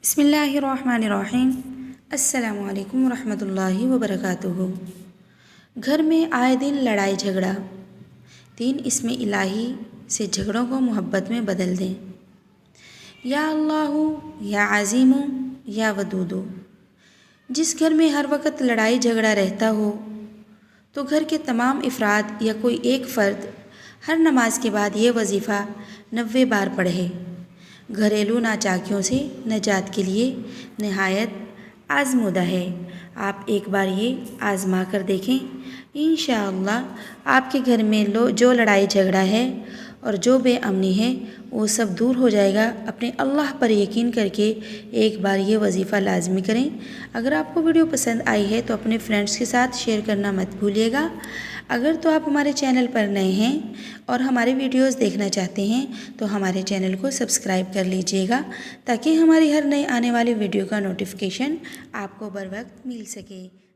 बिस्मिल्लाहिर्रहमानिर्रहीम। अस्सलामु अलैकुम वरहमतुल्लाहि वबरकातुहू। घर में आए दिन लड़ाई झगड़ा। 3 इसमें इलाही से झगड़ों को मोहब्बत में बदल दें। या अल्लाहु या अज़ीमु या वदूदु। जिस घर में हर वक्त लड़ाई झगड़ा रहता हो तो घर के तमाम अफराद या कोई एक फ़र्द हर नमाज के बाद ये वजीफ़ा 90 बार पढ़े। घरेलू नाचाकियों से निजात के लिए नहायत आज़मूदा है। आप एक बार ये आज़मा कर देखें। इंशाअल्लाह आपके घर में जो लड़ाई झगड़ा है और जो बेअमनी है वो सब दूर हो जाएगा। अपने अल्लाह पर यकीन करके एक बार ये वजीफ़ा लाजमी करें। अगर आपको वीडियो पसंद आई है तो अपने फ्रेंड्स के साथ शेयर करना मत भूलिएगा। अगर तो आप हमारे चैनल पर नए हैं और हमारे वीडियोस देखना चाहते हैं तो हमारे चैनल को सब्सक्राइब कर लीजिएगा ताकि हमारी हर नई आने वाली वीडियो का नोटिफिकेशन आपको बर वक्त मिल सके।